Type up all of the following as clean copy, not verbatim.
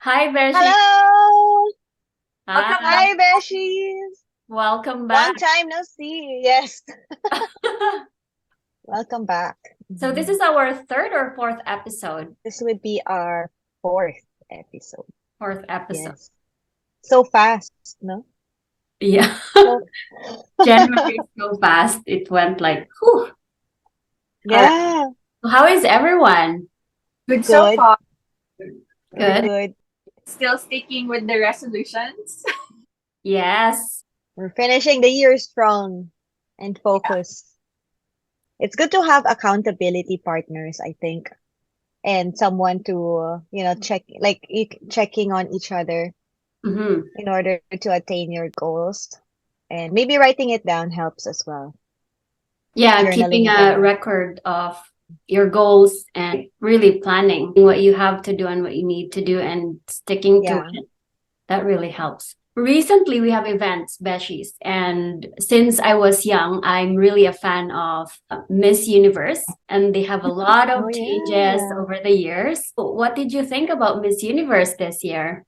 Hi, Beshie. Hello! Welcome Hi, back. Hi, Beshies! welcome Long back. time no see. Yes, welcome back. So this is our third or fourth episode. This would be our fourth episode. Fourth episode. Yes. So fast, no? Yeah. So, January is so fast. It went like, whew. All right. yeah, So how is everyone? Good so good, far. good, Good. good. Still sticking with the resolutions. Yes. We're finishing the year strong and Yeah. focused. It's good to have accountability partners, I think, and someone to, checking on each other Mm-hmm. in order to attain your goals. And maybe writing it down helps as well. Yeah, Journaling keeping it a down. record of your goals and really planning what you have to do and what you need to do and sticking to Yeah. it. That really helps. Recently, we have events, Beshies, and since I was young, I'm really a fan of Miss Universe, and they have a lot Oh, of changes yeah. over the years. What did you think about Miss Universe this year?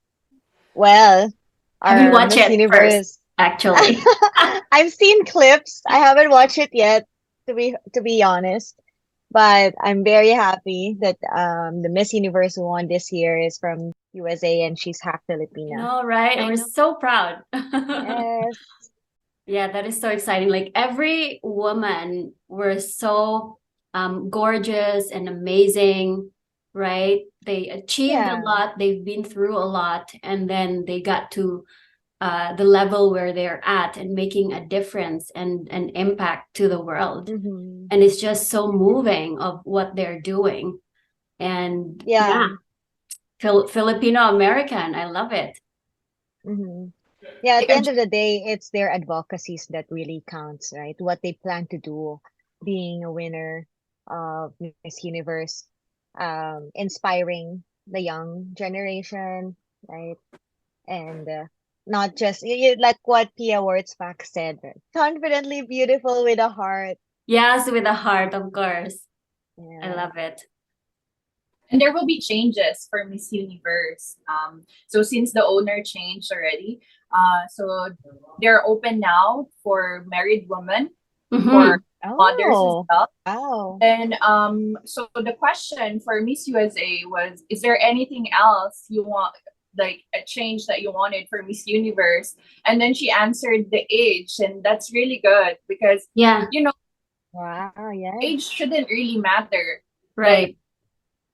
Well, Have you our watched Miss it first, Universe. actually? I've seen clips. I haven't watched it yet, to be honest. But I'm very happy that the Miss Universe who won this year is from USA and she's half I Filipina. know, right? I We're know. so proud. Yes. Yeah, that is so exciting. Like every woman were so gorgeous and amazing, right? They achieved a Yeah. lot, they've been through a lot, and then they got to the level where they're at and making a difference and an impact to the world. Mm-hmm. And it's just so moving of what they're doing. And yeah, Yeah. Filipino American, I love it. Mm-hmm. Yeah, at the They end of the day, it's their advocacies that really counts, right? What they plan to do, being a winner of Miss Universe, inspiring the young generation, right? And not just like what Pia Wurtzbach said, confidently beautiful with a heart. Yes, with a heart, of course. I Yeah. love it. and there will be changes for Miss Universe. So since the owner changed already, so they're open now for married women, Mm-hmm. for mothers as Oh, well. wow. And so the question for Miss USA was, is there anything else you want, like a change that you wanted for Miss Universe? And then she answered the age, and that's really good because Yeah, you know Wow, yes. age shouldn't really matter. Like right.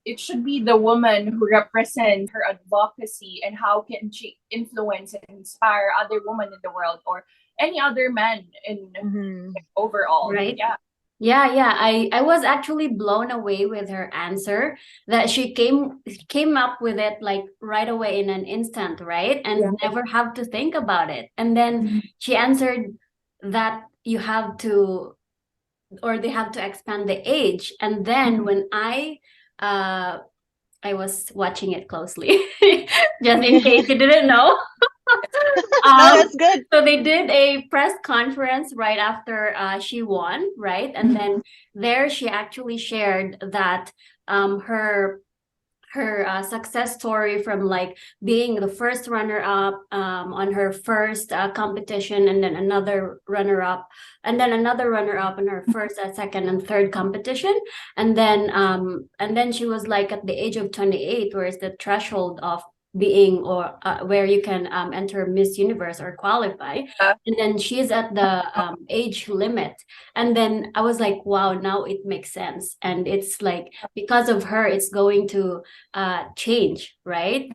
it should be the woman who represents her advocacy and how can she influence and inspire other women in the world or any other man in Mm-hmm. overall. Right. Yeah. Yeah. I was actually blown away with her answer that she came up with it like right away in an instant, right? Yeah. And never have to think about it. And then Mhm. she answered that you have to or they have to expand the age. And then when uh I was watching it closely, just in case you didn't know. No, Um, that's good. so they did a press conference right after she won, right? And then there she actually shared that her success story from like being the first runner up on her first competition and then another runner up and then another runner up in her first second and third competition and then she was like at the age of 28 where is the threshold of being or where you can enter Miss Universe or qualify, and then she's at the age limit, and then I was like wow, now it makes sense, and it's like because of her it's going to change, right?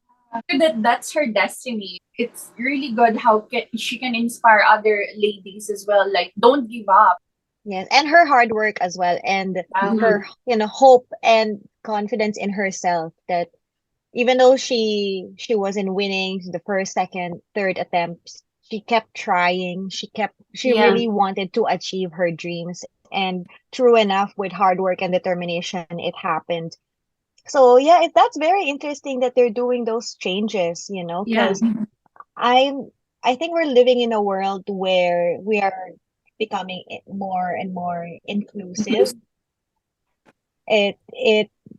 That's her destiny. It's really good how she can inspire other ladies as well. Like, don't give up. Yes, and her hard work as well, and Mhm. her, hope and confidence in herself that even though she wasn't winning the first, second, third attempts, she kept trying. She Yeah. really wanted to achieve her dreams, and true enough, with hard work and determination, it happened. So yeah, that's very interesting that they're doing those changes, Yeah. because I'm I think we're living in a world where we are becoming more and more inclusive. It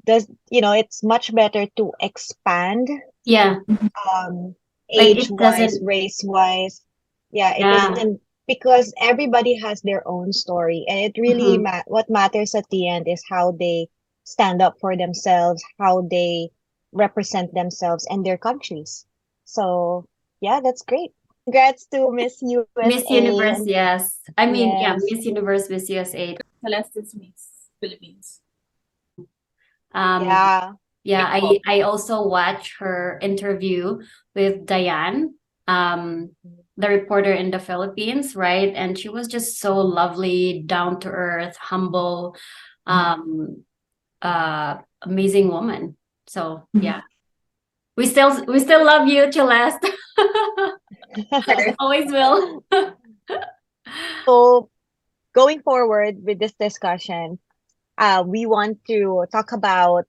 does, it's much better to expand Yeah, um, like age it wise, doesn't. race wise. Yeah, it Yeah. isn't because everybody has their own story, and it really Mm-hmm. what matters at the end is how they stand up for themselves, how they represent themselves and their countries. So yeah, that's great. Congrats to Miss Miss USA. Universe, yes. I mean, yeah, Yes. Miss Universe, Miss USA. Celeste's Miss Philippines. Um, Yeah. yeah, Big Paul. I also watched her interview with Diane, the reporter in the Philippines, right? And she was just so lovely, down to earth, humble, um, amazing woman. So yeah, we still love you, Celeste. Always will. So going forward with this discussion, we want to talk about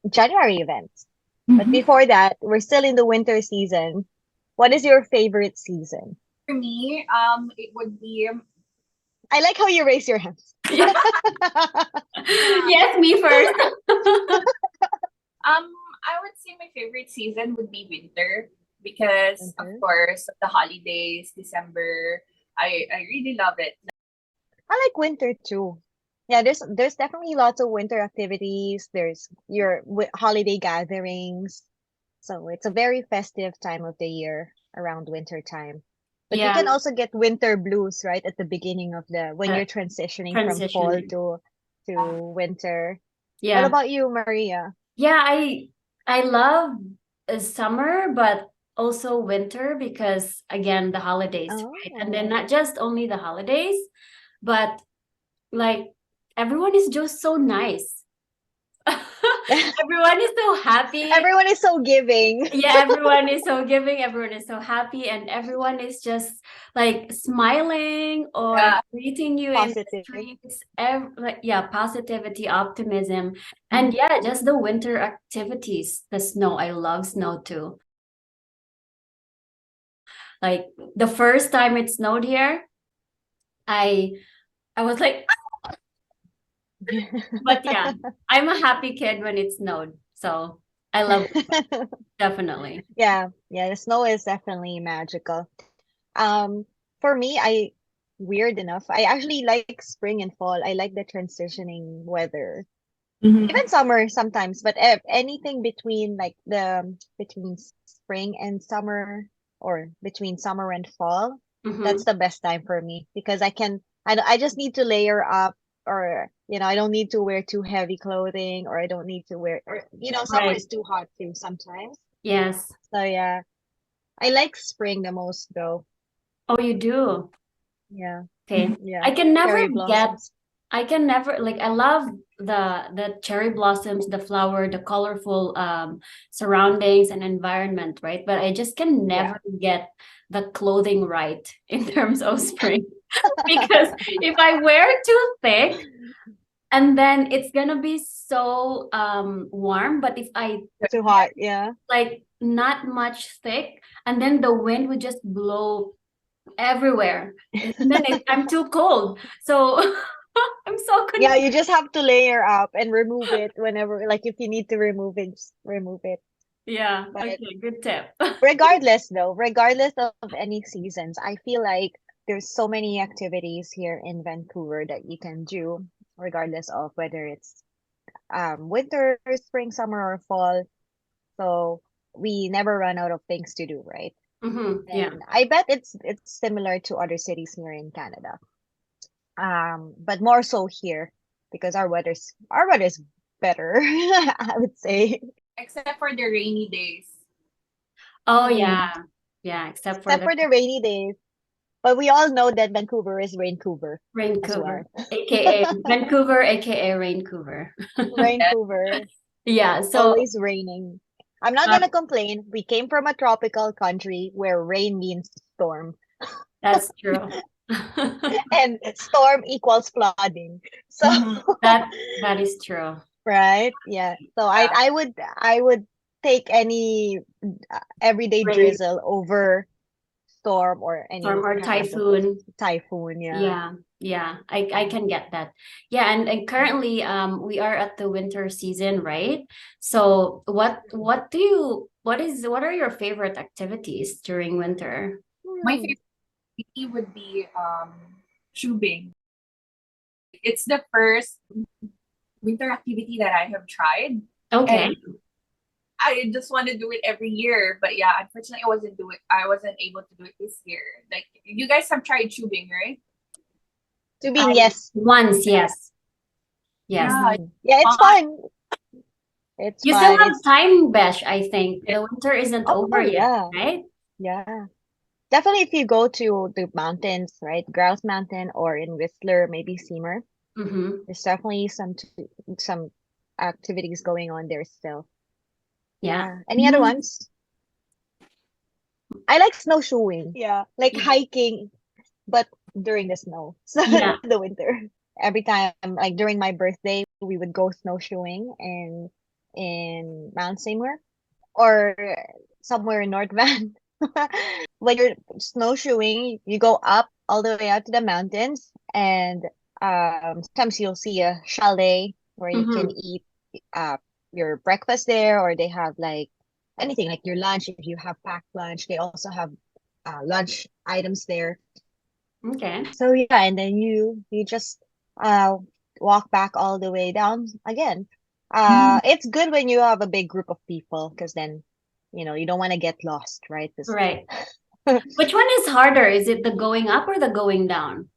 January events. But Mhm. before that, we're still in the winter season. What is your favorite season? For me, it would be I like how you raise your hands. Yeah. Yes, me first. I would say my favorite season would be winter because of Winter. course the holidays, December. I really love it. I like winter too. Yeah, there's definitely lots of winter activities. There's your holiday gatherings. So it's a very festive time of the year around winter time. But you Yeah, can also get winter blues, right, at the beginning of the when uh, you're transitioning from fall transitioning. to winter. What Yeah. about you, Maria? Yeah, I love summer, but also winter because again, the holidays, right? And then Oh. not just only the holidays, but like everyone is just so nice. Everyone is so happy. Everyone is so giving. Yeah, everyone is so giving, everyone is so happy, and everyone is just like smiling or Yeah, greeting you in the Positive. streets. Like, yeah, positivity, optimism, and mhm. yeah, just the winter activities. The snow, I love snow too. Like the first time it snowed here, I I was like, but yeah, I'm a happy kid when it snowed, so I love it, definitely. Yeah, yeah, the snow is definitely magical. Um, for me, weird enough, I actually like spring and fall. I like the transitioning weather. Mhm. Even summer sometimes, but anything between like between spring and summer or between summer and fall, Mm-hmm. that's the best time for me because I just need to layer up or I don't need to wear too heavy clothing or I don't need to wear or summer Right. is too hot too sometimes. Yes. So yeah, I like spring the most though. Oh, you do. Yeah, Okay. yeah. I can never Cherry get blossoms. I can never like I love the cherry blossoms, the flower, the colorful surroundings and environment, right? But I just can Yeah. never get the clothing right in terms of spring. Because if I wear too thick and then it's gonna be so warm, but if I Too hot, yeah. like not much thick and then the wind would just blow everywhere. And then I'm too cold. So I'm so Yeah, confused. you just have to layer up and remove it whenever, like if you need to remove it, just remove it. Yeah. But Okay. Good tip. regardless though, regardless of any seasons, I feel like there's so many activities here in Vancouver that you can do, regardless of whether it's winter, spring, summer, or fall. So we never run out of things to do, right? Yeah. And I bet it's similar to other cities here in Canada. But more so here because our weather's better, I would say. Except for the rainy days. Oh yeah. Mm. Yeah. Except for Except the for the rainy days. But we all know that Vancouver is Vancouver as Vancouver, well. aka Vancouver, aka Vancouver. Yes. Vancouver, Yeah. So always raining. I'm not uh, gonna complain. We came from a tropical country where rain means storm, that's true. and storm equals flooding. So, That is true. right? Yeah. So Yeah. I would take any everyday Rain, drizzle over storm or any storm, or kind of a typhoon. typhoon. Yeah. Yeah, yeah, I can get that. Yeah, and currently we are at the winter season, right? So what do you what are your favorite activities during winter? My favorite activity would be tubing. It's the first winter activity that I have tried. Okay. And I just want to do it every year, but yeah, unfortunately, I wasn't able to do it this year. Like you guys have tried tubing, right? Tubing, I yes. once, yes. Yes. Yeah, Yeah, it's fun. It's You still fun. have It's time, Besh, I think. The winter isn't over oh yet, yeah, right? yeah. Definitely if you go to the mountains, right? Grouse Mountain or in Whistler, maybe Seymour, Mm-hmm. there's definitely some activities going on there still. Yeah. Yeah. Any other ones? I like snowshoeing. Yeah. Like Yeah. hiking, but during the snow. So Yeah. the winter. Every time, like during my birthday, we would go snowshoeing in Mount Seymour or somewhere in North Van. When you're snowshoeing, you go up all the way out to the mountains, and sometimes you'll see a chalet where you can Mm-hmm. eat uh your breakfast there, or they have like anything like your lunch. If you have packed lunch, they also have lunch items there. Okay. So yeah, and then you just uh walk back all the way down again. It's good when you have a big group of people because then you don't want to get lost, right? 'Cause Right. Which one is harder? Is it the going up or the going down?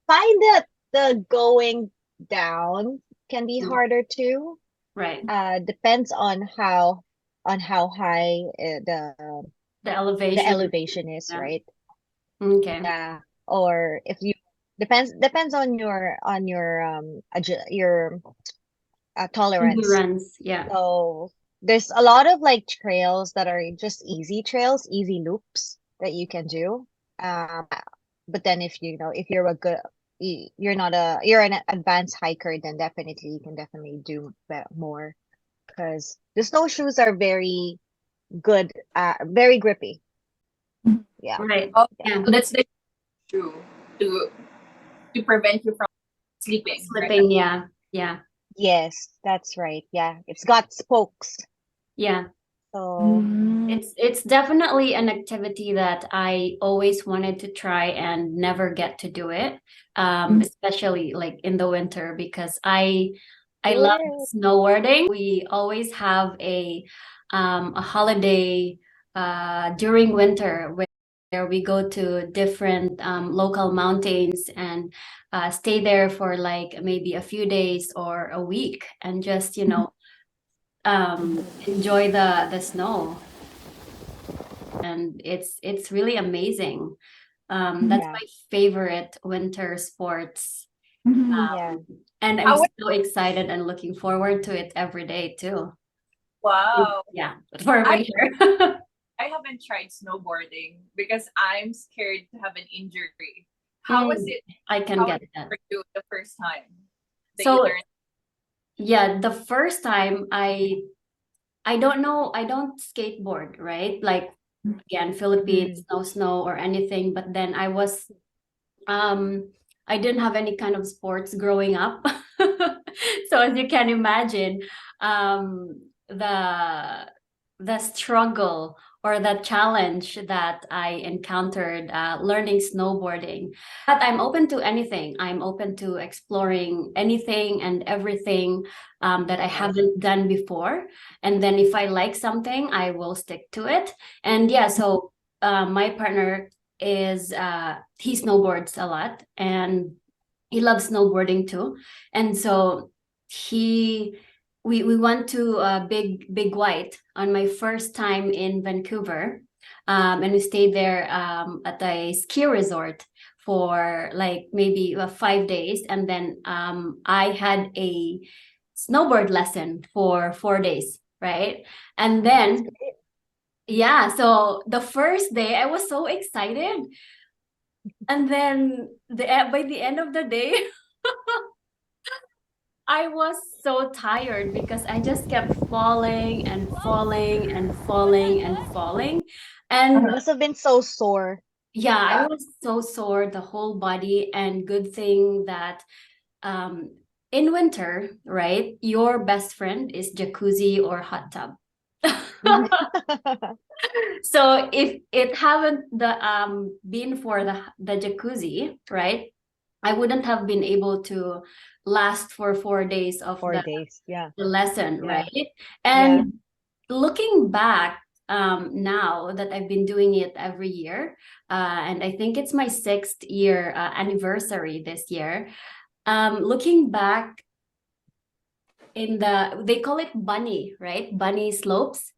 find that the going down can be Mm. harder too. Right. Depends on how high The the elevation. elevation is, Yeah. right? Okay. Yeah. Or if you depends on your tolerance. Endurance. Yeah. So there's a lot of like trails that are just easy trails, easy loops that you can do. Um, but then if if you're a good you're an advanced hiker, then definitely you can definitely do more because the snowshoes are very good, very grippy. Yeah. Right. oh, Yeah. Yeah. so that's the true to prevent you from sleeping, right? Slipping. Yeah. Yeah. Yes, that's right. Yeah. It's got spokes. Yeah. So It's definitely an activity that I always wanted to try and never get to do it. Especially like in the winter because I love yeah. snowboarding. We always have a holiday during winter where we go to different local mountains and stay there for like maybe a few days or a week and just enjoy the snow, and it's really amazing. That's Yeah. my favorite winter sports. Mhm. Yeah. And I'm How was so excited and looking forward to it every day too. wow. Yeah, for I winter. I haven't tried snowboarding because I'm scared to have an injury. How was Mm, it? I can How was get it that. for you the first time that you So learned? yeah, the first time I don't know, I don't skateboard, right? Like again, Philippines, Mm. no snow or anything, but then I didn't have any kind of sports growing up. So as you can imagine, the struggle or the challenge that I encountered learning snowboarding. But I'm open to anything. I'm open to exploring anything and everything that I Yes. haven't done before. And then if I like something, I will stick to it. And yeah, so my partner is he snowboards a lot and he loves snowboarding too. And so he we went to Big White on my first time in Vancouver. And we stayed there at a ski resort for like maybe 5 days, and then I had a snowboard lesson for 4 days, right? And Oh, that's then great. yeah, so the first day I was so excited, and then by the end of the day, I was so tired because I just kept falling and falling and falling and falling. And Must have been so sore. yeah, I Yeah. was so sore the whole body. And good thing that um in winter, right, your best friend is jacuzzi or hot tub. So if it haven't been for the jacuzzi, right? I wouldn't have been able to last for 4 days of 4 days. Yeah. the lesson, Yeah. right? Yeah. And looking back, now that I've been doing it every year, and I think it's my 6th year anniversary this year. Looking back in they call it bunny, right? Bunny slopes.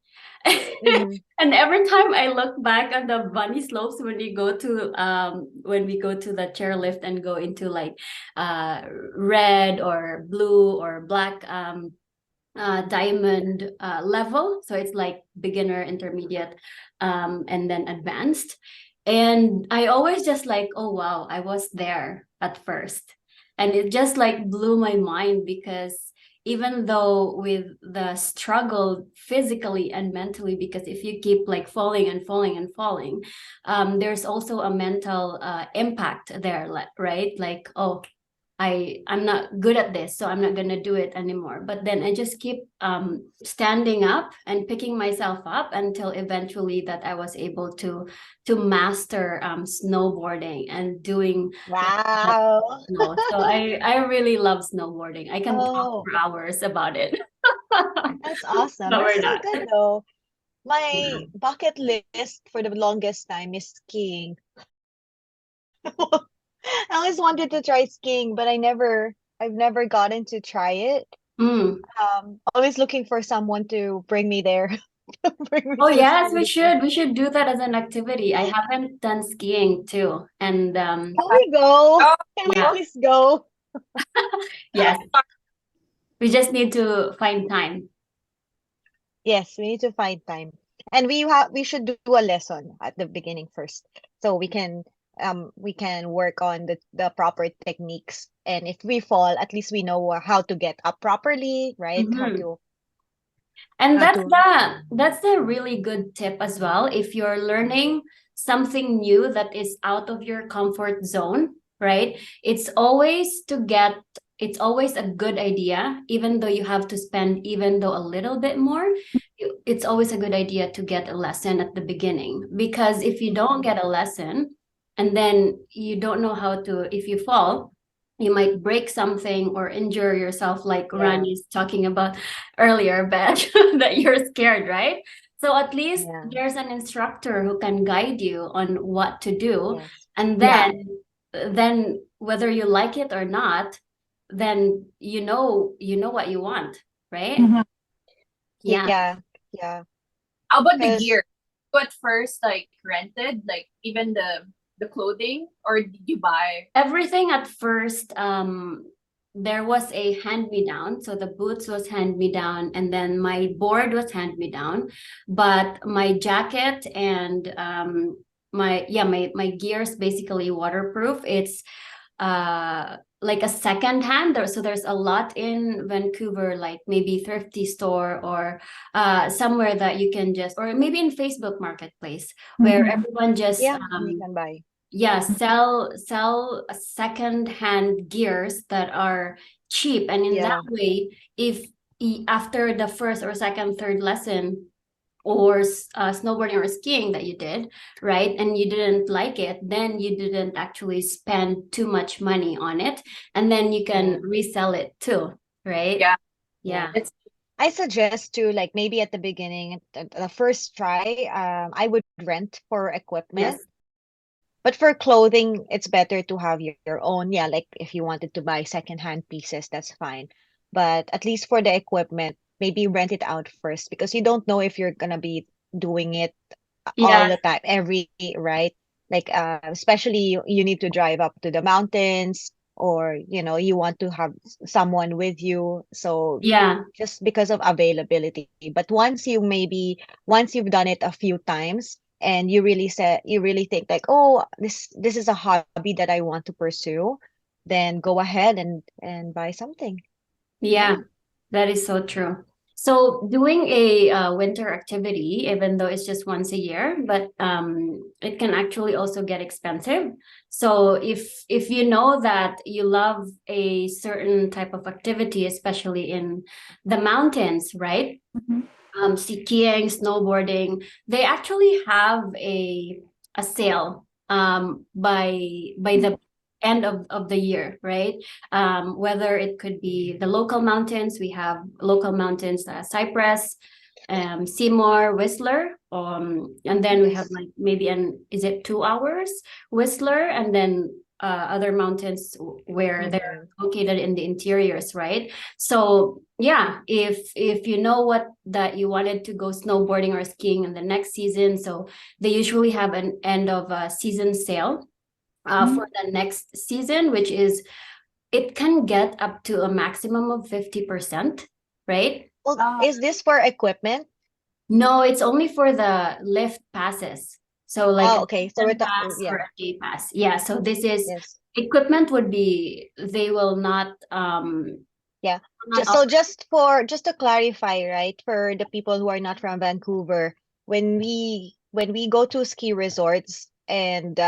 Mhm. And every time I look back on the bunny slopes when we go to the chairlift and go into like red or blue or black diamond level. So it's like beginner, intermediate, and then advanced. And I always just like, oh wow, I was there at first. And it just like blew my mind because even though with the struggle physically and mentally, because if you keep like falling and falling and falling, there's also a mental impact there, right? Like, oh, I'm not good at this, so I'm not gonna do it anymore. But then I just keep standing up and picking myself up until eventually that I was able to master snowboarding and doing Wow. snow. So I really love snowboarding. I can talk Oh, for hours about it. that's awesome. But we're That's so not. good though. Yeah. My bucket list for the longest time is skiing. I always wanted to try skiing, but I've never gotten to try it. Mm. Always looking for someone to bring me there, bring me Oh to yes, we ski there. should. We should do that as an activity. I haven't done skiing too. And Can we go? Oh, Can we yeah, please go? yes. We just need to find time. Yes, we need to find time. And we should do a lesson at the beginning first. So we can work on the proper techniques. And if we fall, at least we know how to get up properly, right? Mhm. And How to that's the really good tip as well. If you're learning something new that is out of your comfort zone, right? It's always a good idea, even though you have to spend even though a little bit more, it's always a good idea to get a lesson at the beginning. Because if you don't get a lesson and then you don't know how to, if you fall, you might break something or injure yourself, like yeah, Rani's talking about earlier, Bet, that you're scared, right? So at least yeah, there's an instructor who can guide you on what to do. yes. And yeah. then whether you like it or not, then you know what you want, right? Mhm. Yeah. Yeah, yeah. How about the Because gear? You at first like rented, like even the clothing, or did you buy? Everything at first, there was a hand-me-down. So the boots was hand-me-down, and then my board was hand-me-down. But my jacket and my gear is basically waterproof. It's like a second hand. So there's a lot in Vancouver, like maybe thrifty store or somewhere that you can just, or maybe in Facebook Marketplace, where Mhm. everyone just yeah, we can buy. yeah, sell second hand gears that are cheap. And in that Yeah, way, if after the first or second third lesson or snowboarding or skiing that you did, right, and you didn't like it, then you didn't actually spend too much money on it, and then you yeah, can resell it too, right? Yeah, yeah. Yeah. it's I suggest to like maybe at the beginning, the first try, I would rent for equipment. Yes. But for clothing, it's better to have your own. Yeah, like if you wanted to buy secondhand pieces, that's fine. But at least for the equipment, maybe rent it out first because you don't know if you're gonna be doing it all Yeah. the time, right? Like especially you need to drive up to the mountains or you want to have someone with you. So Yeah. just because of availability. But once you've done it a few times and you really think like, oh, this is a hobby that I want to pursue, then go ahead and buy something. Yeah, that is so true. So doing a winter activity, even though it's just once a year, but it can actually also get expensive. So if you know that you love a certain type of activity, especially in the mountains, right? Mhm. skiing, snowboarding, they actually have a sale by the end of the year, right? Whether it could be the local mountains, we have local mountains, Cypress, Seymour, Whistler, and then we have like maybe is it 2 hours Whistler, and then other mountains where they're located in the interiors, right? So yeah, if you know what that you wanted to go snowboarding or skiing in the next season, so they usually have an end of season sale for the next season, which is it can get up to a maximum of 50%, right? Well, is this for equipment? No, it's only for the lift passes. So like Oh, okay. So a we're pass yeah. or a day pass. Yeah. So this is Yes. equipment would be they will not Yeah. not So just to clarify, right, for the people who are not from Vancouver, when we go to ski resorts and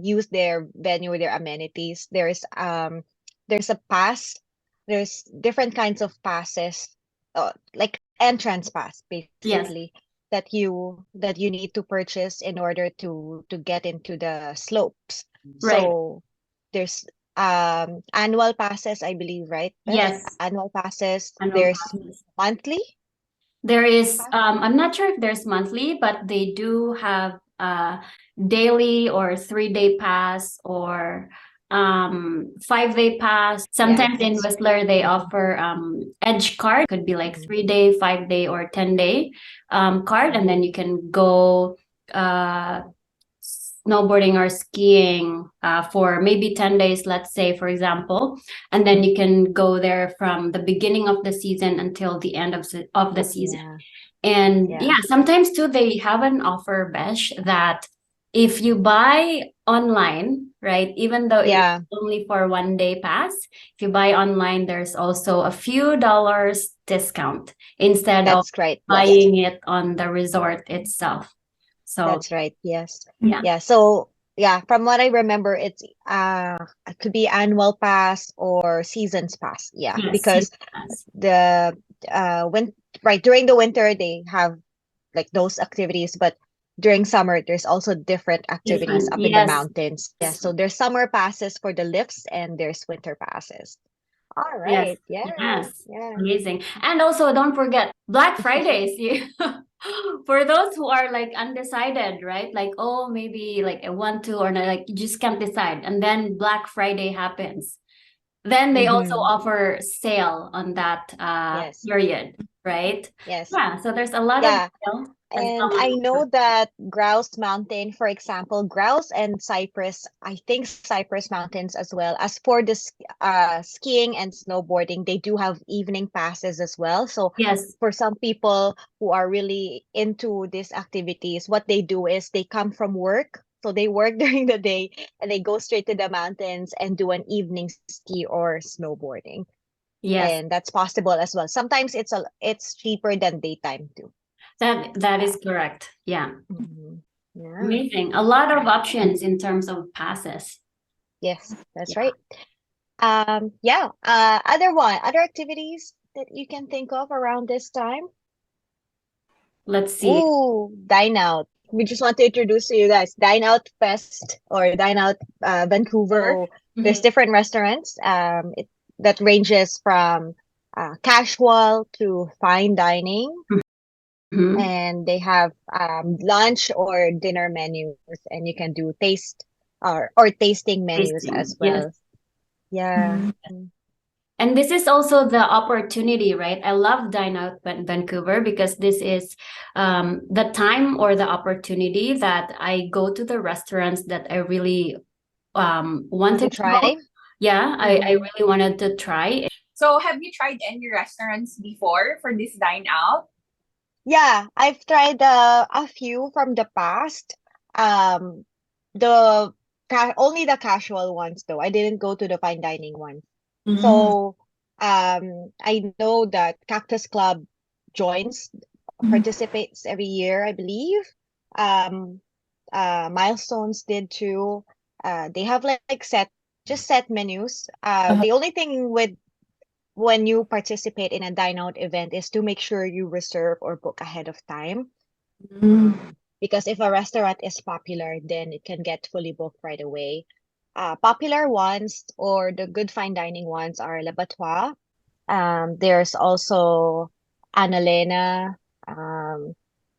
use their venue, their amenities, there's a pass, there's different kinds of passes, like entrance pass yes, basically that you need to purchase in order to get into the slopes. right. So there's annual passes, I believe, right? Yes, Yes. annual passes. Annual There's passes. monthly. There is pass? I'm not sure if there's monthly, but they do have daily or 3-day pass or 5-day pass. Sometimes in Yes. Whistler they offer edge card, could be like 3-day, 5-day, or 10-day card, and then you can go snowboarding or skiing for maybe 10 days, let's say, for example, and then you can go there from the beginning of the season until the end of the season. Yeah. And Yeah. yeah, sometimes too, they have an offer, Besh, that if you buy online, right, even though Yeah. it's only for 1-day pass, if you buy online, there's also a few dollars discount instead of That's right. Yes. buying it on the resort itself. So That's right. Yes. yeah. Yeah. So yeah, from what I remember, it could be annual pass or seasons pass. Yeah, Yes, because yes. the when right during the winter they have like those activities, but during summer there's also different activities Different. up in the Yes. mountains. Yeah, so there's summer passes for the lifts and there's winter passes. All Yes. right. Yeah. Yes. Yeah. Amazing. And also don't forget Black Fridays. For those who are like undecided, right? Like, oh, maybe like I want to or not, like you just can't decide. And then Black Friday happens. Then they also offer sale on that Yes. period, right? Yes. Yeah. So there's a lot of Yeah. sale as And long I as know that Grouse Mountain, for example, Grouse and Cypress, I think Cypress Mountains as well. As for the skiing and snowboarding, they do have evening passes as well. So yes. for some people who are really into these activities, what they do is they come from work. So they work during the day and they go straight to the mountains and do an evening ski or snowboarding. Yes. And that's possible as well. Sometimes it's cheaper than daytime too. That is correct. Yeah. Yeah. Amazing. A lot of options in terms of passes. Yes, that's Yeah. right. Yeah. Other activities that you can think of around this time? Let's see. Ooh, Dine Out. We just want to introduce to you guys Dine Out Fest or Dine Out Vancouver. Oh, There's different restaurants that ranges from casual to fine dining, mhm. and they have lunch or dinner menus, and you can do taste or tasting menus Tasting. as Yes. well. Yeah. And this is also the opportunity, right? I love Dine Out Vancouver because this is the time or the opportunity that I go to the restaurants that I really wanted to go. try. Yeah, I really wanted to try. So have you tried any restaurants before for this dine out? Yeah, I've tried a few from the past. Um, only the casual ones though. I didn't go to the fine dining ones. So, I know that Cactus Club joins, participates every year, I believe. Um, Milestones did too. They have like set menus. The only thing when you participate in a dine out event is to make sure you reserve or book ahead of time. Because if a restaurant is popular, then it can get fully booked right away. Popular ones or the good fine dining ones are Le Batois. There's also Annalena.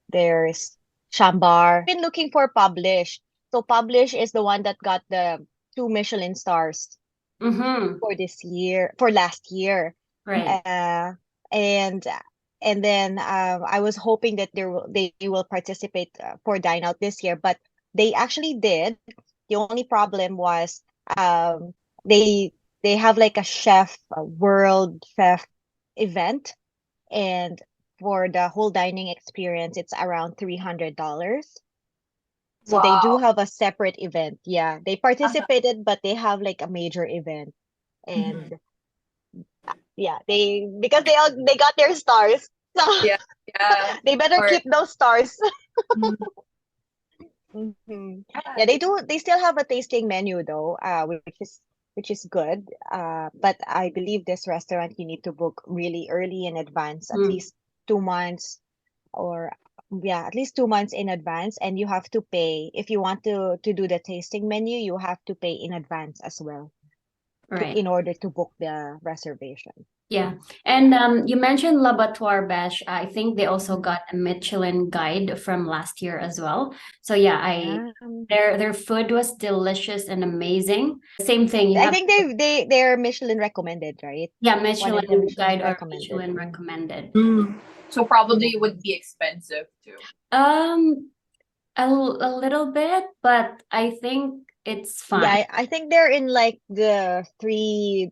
There's Shambar. Been looking for Publish. So Publish is the one that got the 2 Michelin stars Mm-hmm. for last year. Right. Uh, and and then I was hoping that they will participate for Dine Out this year, but they actually did. The only problem was um they they have like a world chef event, and for the whole dining experience, it's around $300. So they do Wow. have a separate event. Yeah, they participated, but they have like a major event, and yeah, because they got their stars, so Yeah. Yeah. they better Or keep those stars. mm, Mhm. yeah, Yeah, they still have a tasting menu though, which is good. But I believe this restaurant you need to book really early in advance, at Mm. least 2 months, or yeah, at least 2 months in advance, and you have to pay if you want to do the tasting menu. You have to pay in advance as well Right. in order to book the reservation. Yeah. And you mentioned Laboratoire Besh. I think they also got a Michelin guide from last year as well. So yeah, I Um, their food was delicious and amazing. Same thing, you I have think they're Michelin recommended, right? yeah, One of the Michelin Michelin guide or recommended. Michelin recommended. so probably Yeah. would be expensive too. Um, a little bit, but I think it's Yeah, fine. I think they're in like the three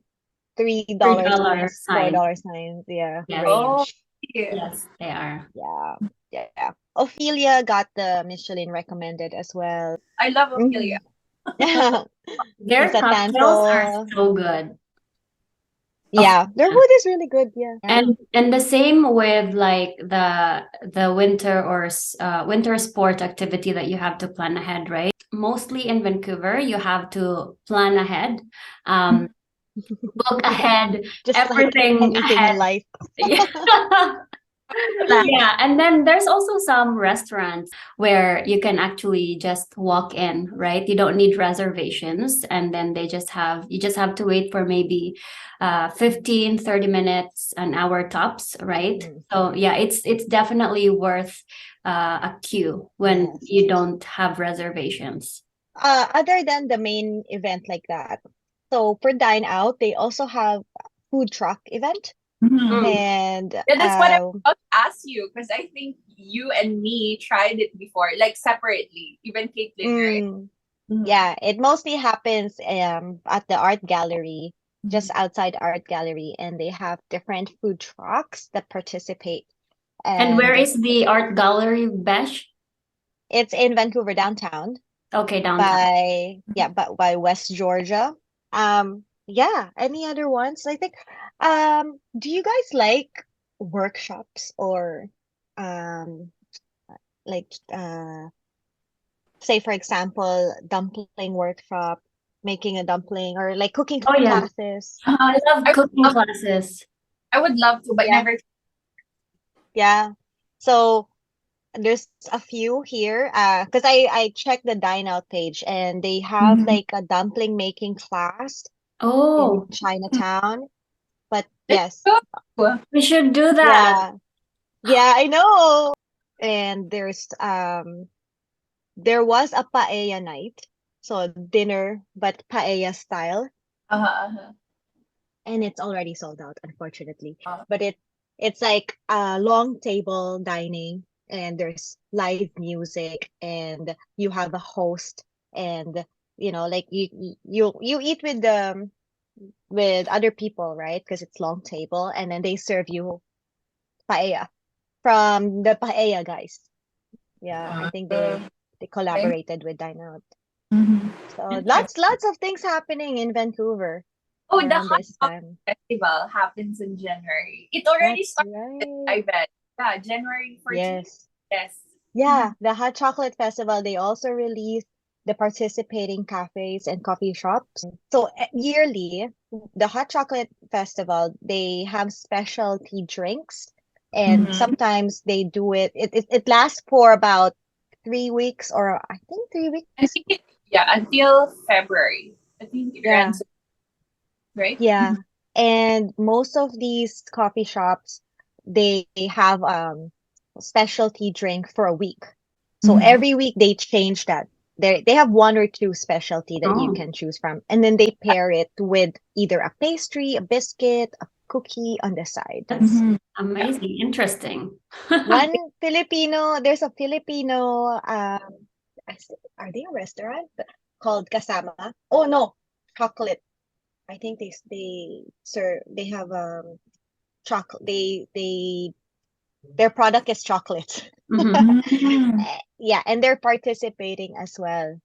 Three dollar dollar signs, four sign. dollar signs, yeah, Yes, Oh, range. yeah. yes, they are. Yeah, yeah. Ophelia got the Michelin recommended as well. I love Ophelia. Mhm. Yeah. Their Pizza cocktails are Tanto. so good. Yeah, their food is really good. Yeah. And the same with like the winter or winter sport activity that you have to plan ahead, right? Mostly in Vancouver, you have to plan ahead, book ahead, Just like everything anything in ahead. life. Yeah. Yeah, and then there's also some restaurants where you can actually just walk in, right? You don't need reservations, and then you just have to wait for maybe 15, 30 minutes, an hour tops, right? Mm. So yeah, it's definitely worth a queue when Yes. you don't have reservations. Other than the main event like that, so for Dine Out, they also have food truck event, Mhm. Mm. and Yeah, that's what I was about to ask you because I think you and me tried it before, like separately, even Caitlin, right? mm, Mhm. yeah, it mostly happens at the art gallery, Mhm. just outside art gallery, and they have different food trucks that participate, And where and is the art gallery, Besh? it's in Vancouver downtown. Okay, downtown. But by West Georgia. Yeah, any other ones? I think do you guys like workshops or um like say for example dumpling workshop, making a dumpling or like cooking Oh yeah, classes? I love I would cooking love, classes. I would love to, but Yeah. never. Yeah. So there's a few here because I checked the dine out page and they have Mhm. like a dumpling making class in Oh, Chinatown. But Let's yes, go. we should do that. yeah, yeah, I know. And there was a paella night, so dinner but paella style, Uh-huh, and it's already sold out, unfortunately. uh-huh. But it's like a long table dining, and there's live music, and you have a host, and like you eat with other people, right? Because it's long table, and then they serve you paella from the paella guys. Yeah, I think Uh, they maybe. collaborated with Dine Out. Mhm. So Interesting. lots of things happening in Vancouver Oh, the around Hot this Chocolate time. Festival happens in January. It already That's started, right. I bet. Yeah, January 14th. Yes. Yes. Yeah, the Hot Chocolate Festival, they also released the participating cafes and coffee shops. So yearly, the Hot Chocolate Festival, they have specialty drinks, and Mhm. sometimes they do it. It lasts for about 3 weeks, or I think 3 weeks. I think until February. I think it Yeah, runs, right? yeah. And most of these coffee shops, they have specialty drink for a week. So Mhm. every week they change that. They have one or two specialty that you Oh, can choose from, and then they pair it with either a pastry, a biscuit, a cookie on the side. that's Mhm. amazing. Interesting. One Filipino, there's a Filipino are they a restaurant called Kasama? Oh no, chocolate. I think they serve they have chocolate they their product is chocolate. Mhm. Mhm. Yeah, and they're participating as well.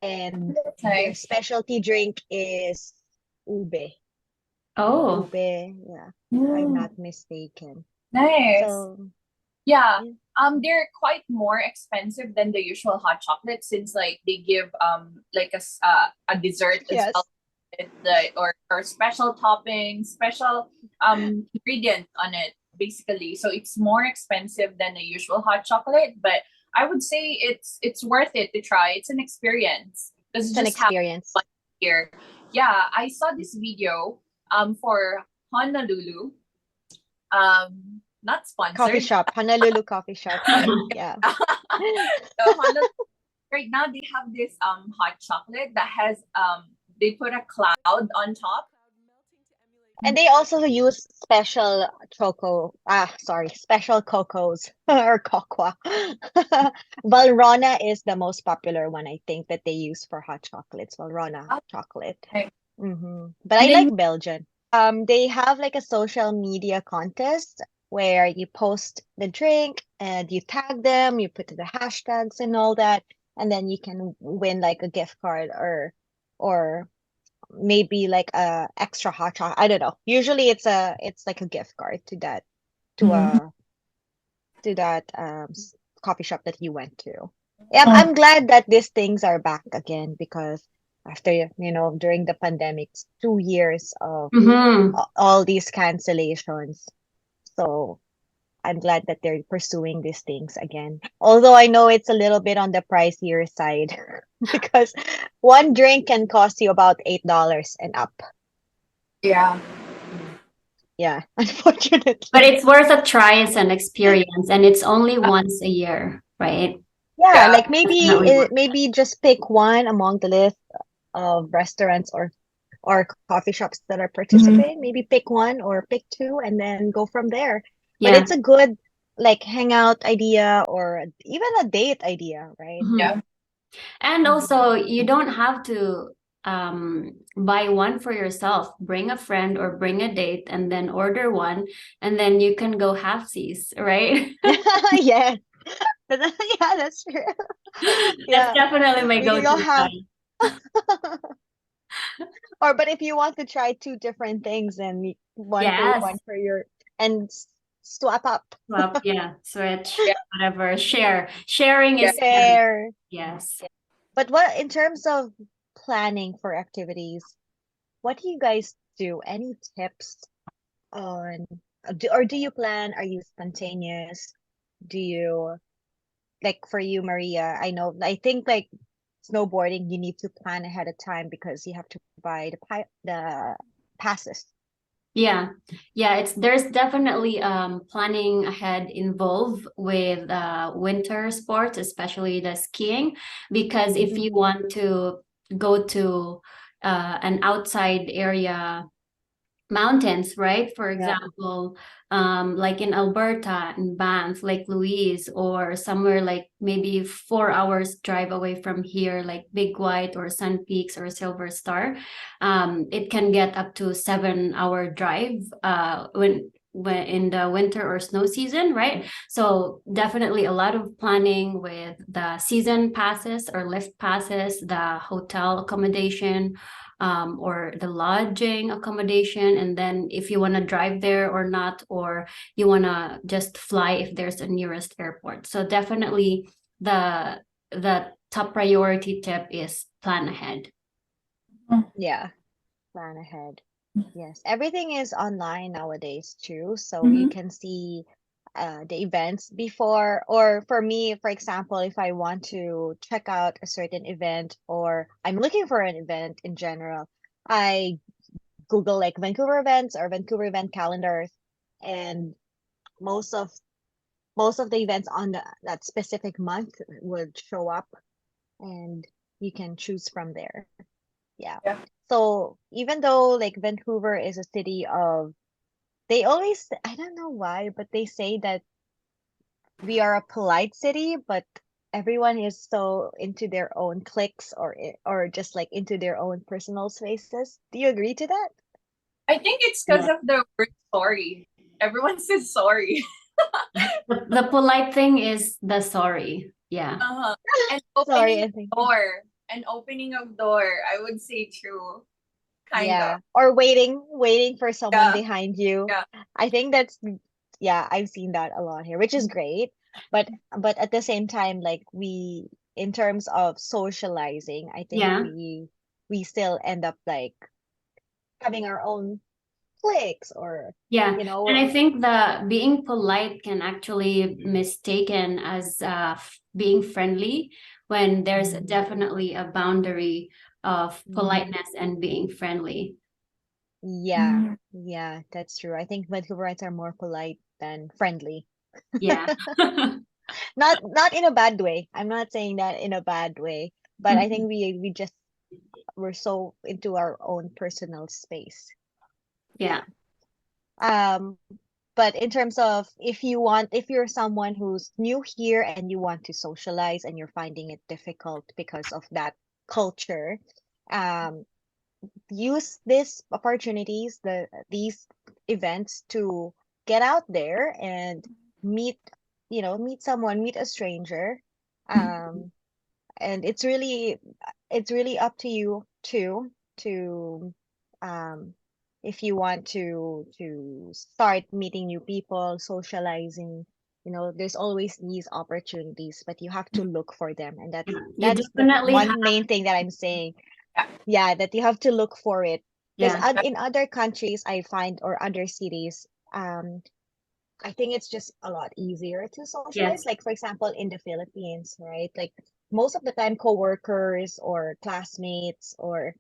And That's their nice. specialty drink is ube. Oh, Ube, yeah, if I'm Mm, not mistaken. nice. So, Yeah. yeah. They're quite more expensive than the usual hot chocolate since like they give like a dessert as well, Yes. or special toppings, special ingredient on it basically. So it's more expensive than the usual hot chocolate, but I would say it's worth it to try. It's an experience because It's it an just happened experience. here. Yeah, I saw this video for Honolulu. Not Coffee sponsored. shop, Honolulu coffee shop, right? Yeah. So Honolulu right now they have this hot chocolate that has they put a cloud on top. And they also use special special cocos or cocoa. Valrhona is the most popular one, I think, that they use for hot chocolates. Valrhona chocolate. Okay. But I And then like Belgian. They have like a social media contest where you post the drink and you tag them, you put the hashtags and all that, and then you can win like a gift card or maybe like a extra hot chocolate. I don't know. Usually it's like a gift card to to Mhm. a to that coffee shop that you went to. Yeah, I'm glad that these things are back again because after during the pandemic, it's 2 years of hmm all these cancellations. So I'm glad that they're pursuing these things again. Although I know it's a little bit on the pricier side because one drink can cost you about $8 and up. yeah. Yeah, But unfortunately. it's worth a try as an experience, and it's only once a year, right? Yeah, Yeah. like maybe Definitely worth. maybe just pick one among the list of restaurants or coffee shops that are Mhm. participating. Maybe pick one or pick two and then go from there. But Yeah. it's a good like hangout idea or even a date idea, right? Mhm. Yeah. And Mhm. also, you don't have to buy one for yourself. Bring a friend or bring a date and then order one, and then you can go halfsies, right? Yes. Yeah, that's true. That's Yeah. definitely my We can go go-to have one. or but if you want to try two different things and one for you, one Yes. for your and swap up. Swap, yeah, switch, Yeah. whatever. Share. Sharing Yeah. is caring. Share. Yes. But what in terms of planning for activities, what do you guys do? Any tips on or do you plan? Are you spontaneous? Do you like for you, Maria? I think like snowboarding, you need to plan ahead of time because you have to buy the passes. Yeah. Yeah, there's definitely planning ahead involved with winter sports, especially the skiing, because if you Mhm. want to go to an outside area mountains, right? For Yeah. example, like in Alberta, in Banff, Lake Louise, or somewhere like maybe 4 hours drive away from here, like Big White or Sun Peaks or Silver Star. It can get up to 7 hour drive when in the winter or snow season, right? So definitely a lot of planning with the season passes or lift passes, the hotel accommodation, or the lodging accommodation, and then if you want to drive there or not, or you want to just fly if there's a nearest airport. So definitely the top priority tip is plan ahead. Yeah, plan ahead. Yes, everything is online nowadays too, so you can see the events before. Or for me, for example, if I want to check out a certain event or I'm looking for an event in general, I Google like Vancouver events or Vancouver event calendars, and most of most of the events on that specific month would show up, and you can choose from there. Yeah. Yeah. So even though like Vancouver is a city of, they always, I don't know why, but they say that we are a polite city, but everyone is so into their own cliques or just like into their own personal spaces. Do you agree to that? I think it's because Yeah. of the word sorry. Everyone says sorry. The polite thing is the sorry. Yeah. Uh-huh. And Sorry, opening I of think. door. And opening of door, I would say true. Kind of. Yeah. Or waiting for someone Yeah. behind you. Yeah. I think that's, yeah, I've seen that a lot here, which is great. But at the same time, like in terms of socializing, I think Yeah. we still end up like having our own cliques or Yeah. you know. And I think the being polite can actually mistaken as being friendly when there's definitely a boundary of Mhm. politeness and being friendly. Yeah, yeah, that's true. I think Vancouverites are more polite than friendly. Yeah. Not in a bad way. I'm not saying that in a bad way, but I think we just we're so into our own personal space. Yeah. Yeah. Um, but in terms of if you're someone who's new here and you want to socialize and you're finding it difficult because of that culture, um, use these opportunities, these events to get out there and meet, meet someone, meet a stranger. Um, and it's really up to you too to um if you want to start meeting new people, socializing. There's always these opportunities, but you have to look for them, and that's Yeah. You that's the definitely have. one main thing that I'm saying. Yeah. Yeah, that you have to look for it, because Yeah. in other countries I find, or other cities, I think it's just a lot easier to socialize. Yes. Like for example, in the Philippines, right? Like most of the time, coworkers or classmates or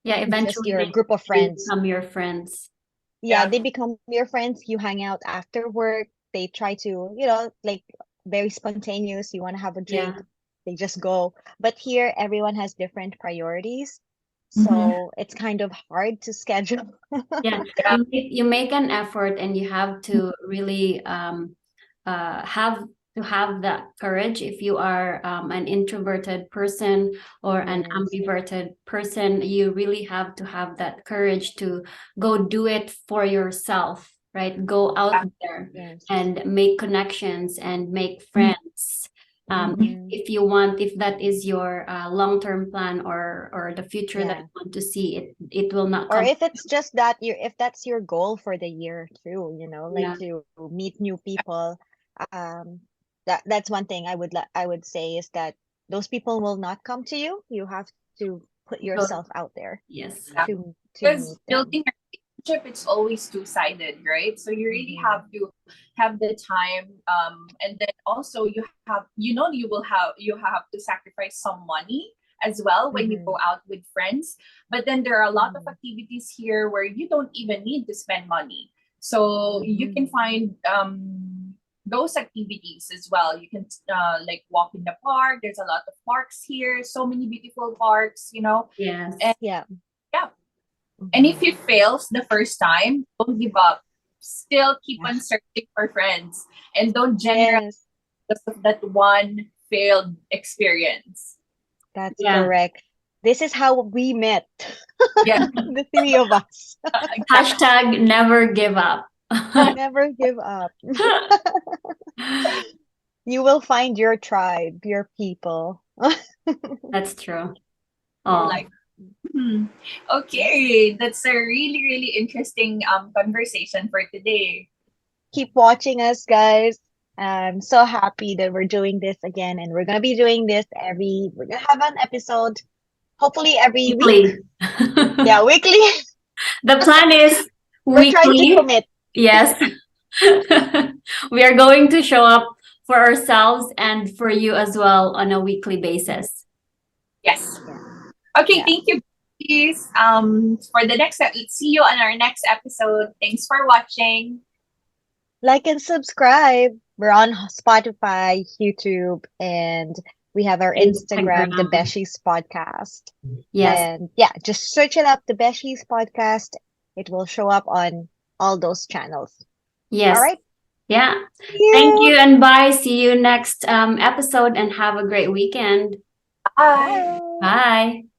Yeah. just Eventually your group of they friends, become your friends. yeah, Yeah. they become your friends. You hang out after work. They try to, like very spontaneous. You want to have a Yeah. drink, they just go. But here, everyone has different priorities, Mm-hmm. so it's kind of hard to schedule. Yeah. Yeah. You make an effort and you have to really have to have that courage if you are an introverted person or an Yes, ambiverted person. You really have to have that courage to go do it for yourself, right? Go out there yes. and make connections and make friends. Mm-hmm. If that is your long-term plan or the future that Yeah. you want to see, it will not Or come. if it's just that if that's your goal for the year too, like Yeah. to meet new people. um that's one thing I would say, is that those people will not come to you. You have to put So, yourself out there yes. Yeah. to Because meet them. building a relationship, it's always two-sided, right? So you really Mm-hmm. have to have the time, and then also you have to sacrifice some money as well when you Mm-hmm. go out with friends. But then there are a lot of Mm-hmm. activities here where you don't even need to spend money. So you Mm-hmm. can find those activities as well. You can like walk in the park. There's a lot of parks here, so many beautiful parks. Yes. And Yeah. yeah, and Mm-hmm. if it fails the first time, don't give up. Still keep Yeah. on searching for friends, and don't generalize Yes, because of that one failed experience. that's Yeah. correct. This is how we met. Yeah. The three of us. Exactly. Hashtag never give up. Never give up. You will find your tribe, your people. That's true. I Oh, like. Hmm. Okay, that's a really really interesting conversation for today. Keep watching us, guys. I'm so happy that we're doing this again, and we're gonna be doing this we're gonna have an episode, hopefully every week. Weekly. Yeah, weekly. The plan is We're trying to weekly. commit. Yes. We are going to show up for ourselves and for you as well on a weekly basis. Yes. Yeah. Okay, Yeah. thank you, please. For the next see you on our next episode. Thanks for watching. Like and subscribe. We're on Spotify, YouTube, and we have our Instagram, the Instagram. Beshies Podcast. Yes. And yeah, just search it up, the Beshies Podcast. It will show up on all those channels. Yes. All right. Yeah. See Thank you and bye. See you next episode and have a great weekend. Bye. Bye. Bye.